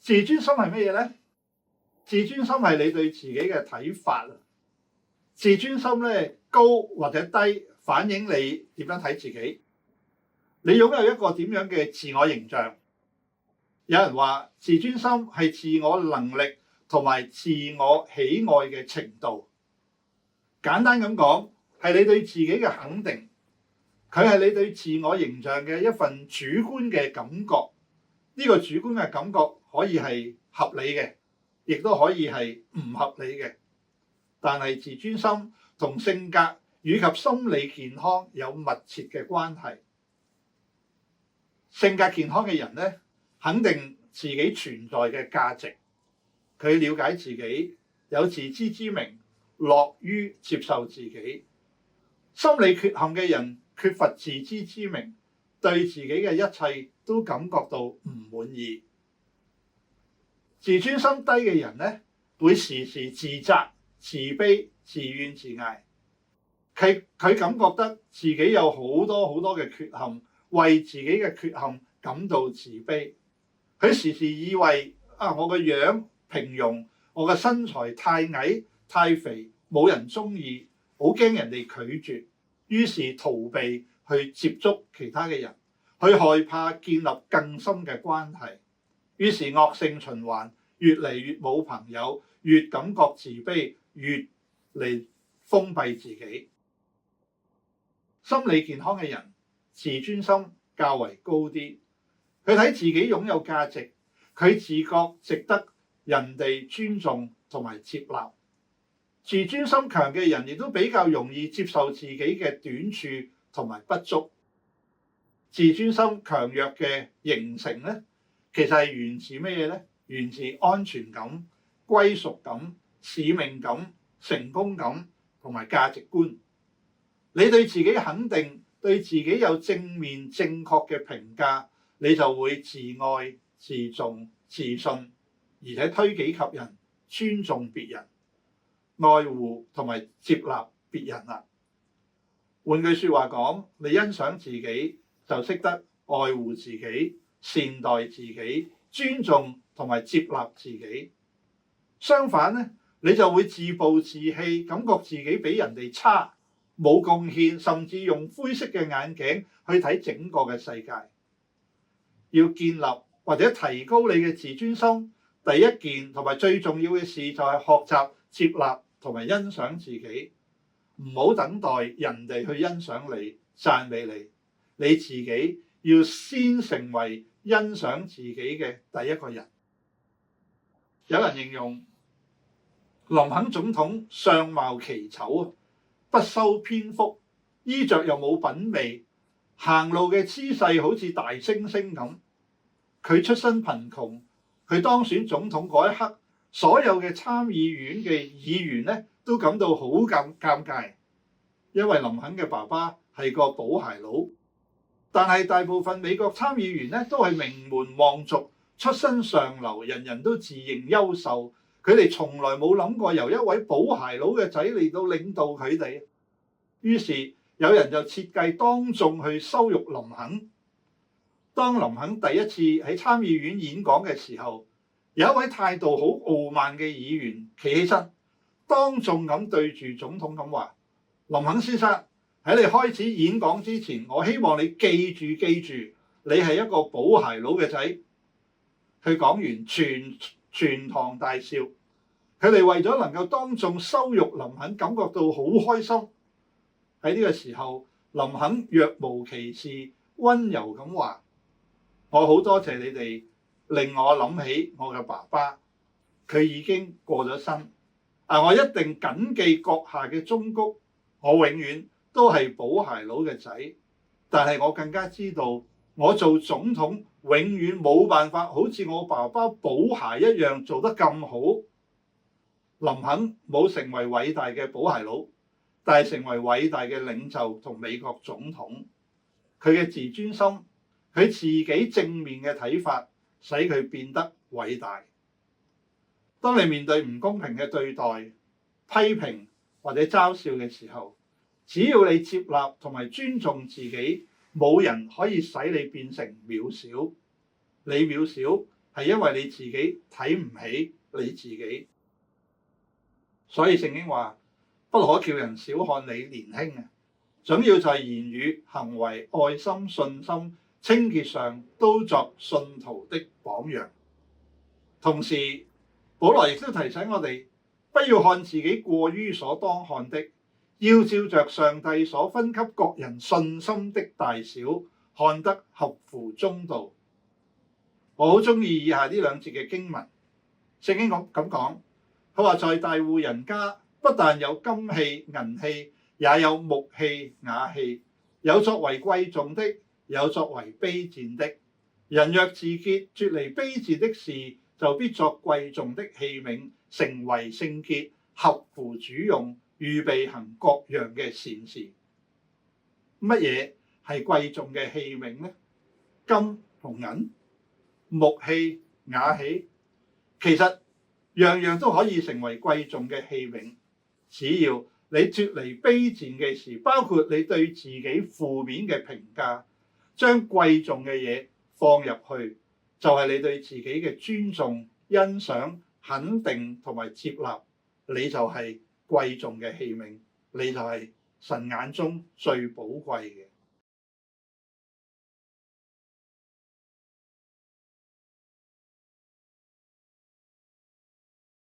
自尊心係乜嘢咧？自尊心係你對自己嘅睇法。自尊心咧高或者低，反映你點樣睇自己。你擁有一個點樣嘅自我形象？有人話自尊心係自我能力同埋自我喜愛嘅程度。簡單咁講，係你對自己嘅肯定，佢係你對自我形象嘅一份主觀嘅感覺。呢個主觀嘅感覺可以係合理嘅，亦都可以係唔合理嘅。但係自尊心同性格以及心理健康有密切嘅關係。性格健康嘅人咧，肯定自己存在嘅價值，佢了解自己，有自知之明，樂於接受自己。心理缺陷嘅人缺乏自知之明，對自己嘅一切都感覺到唔滿意。自尊心低嘅人咧，會時時自責、自卑、自怨自艾。佢感覺得自己有好多嘅缺陷，為自己嘅缺陷感到自卑。佢時時以為我個樣平庸，我嘅身材太矮太肥，冇人中意，好驚人哋拒絕，於是逃避去接觸其他嘅人，去害怕建立更深嘅關係，於是惡性循環，越嚟越冇朋友，越感覺自卑，越嚟封閉自己。心理健康嘅人自尊心較為高啲，佢睇自己擁有價值，佢自覺值得人哋尊重同埋接納。自尊心強嘅人亦都比較容易接受自己嘅短處同埋不足。自尊心強弱嘅形成咧，其實係源自咩嘢咧？源自安全感、歸屬感、使命感、成功感同埋價值觀。你對自己肯定，對自己有正面正確嘅評價，你就會自愛、自重、自信，而且推己及人，尊重別人，愛護同埋接納別人啦。換句説話講，你欣賞自己就識得愛護自己、善待自己、尊重同埋接納自己。相反咧，你就會自暴自棄，感覺自己比人哋差，冇貢獻，甚至用灰色嘅眼鏡去睇整個嘅世界。要建立或者提高你嘅自尊心，第一件同埋最重要嘅事就係學習接納同埋欣賞自己，唔好等待人哋去欣賞你、讚美你，你自己要先成為欣賞自己嘅第一個人。有人形容林肯總統相貌奇醜，不修邊幅，衣着又冇品味，行路嘅姿勢好似大猩猩咁。佢出身貧窮，佢當選總統嗰一刻，所有嘅參議院嘅議員咧都感到好尷尬，因為林肯嘅爸爸係個寶鞋佬。但係大部分美國參議員咧都係名門望族，出身上流，人人都自認優秀。佢哋從來冇諗過由一位寶鞋佬嘅仔嚟到領導佢哋。於是有人就設計當眾去羞辱林肯。當林肯第一次喺參議院演講嘅時候，有一位態度好傲慢嘅議員企起身，當眾咁對住總統咁話：林肯先生，喺你開始演講之前，我希望你記住，你係一個寶鞋佬嘅仔。佢講完，全堂大笑。佢哋為咗能夠當眾羞辱林肯，感覺到好開心。喺呢個時候，林肯若無其事，温柔咁話：我好多謝你哋，令我諗起我嘅爸爸，佢已經過咗身。我一定謹記閣下嘅忠告，我永遠都係寶鞋佬嘅仔。但係我更加知道，我做總統永遠冇辦法好似我爸爸寶鞋一樣做得咁好。林肯冇成為偉大嘅寶鞋佬，但係成為偉大嘅領袖同美國總統。佢嘅自尊心，佢自己正面嘅睇法，使佢變得偉大。當你面對唔公平嘅對待、批評或者嘲笑嘅時候，只要你接納同埋尊重自己，冇人可以使你變成渺小。你渺小係因為你自己睇唔起你自己。所以聖經話不可叫人小看你年輕啊！總要在言語、行為、愛心、信心、清潔上都作信徒的榜樣。同時，保羅亦都提醒我哋，不要看自己過於所當看的，要照着上帝所分給各人信心的大小，看得合乎中道。我好中意以下呢兩節嘅經文，聖經咁講，佢話在大戶人家不但有金器銀器，也有木器瓦器，有作為貴重的，有作為卑賤的。人若自潔，脫離卑賤的事，就必作貴重的器皿，成為聖潔，合乎主用，預備行各樣嘅善事。乜嘢係貴重嘅器皿呢？金同銀、木器、瓦器，其實樣樣都可以成為貴重嘅器皿，只要你脫離卑賤嘅事，包括你對自己負面嘅評價，將貴重嘅嘢放入去，就係你對自己嘅尊重、欣賞、肯定同埋接納，你就係貴重嘅器皿，你就係神眼中最寶貴嘅。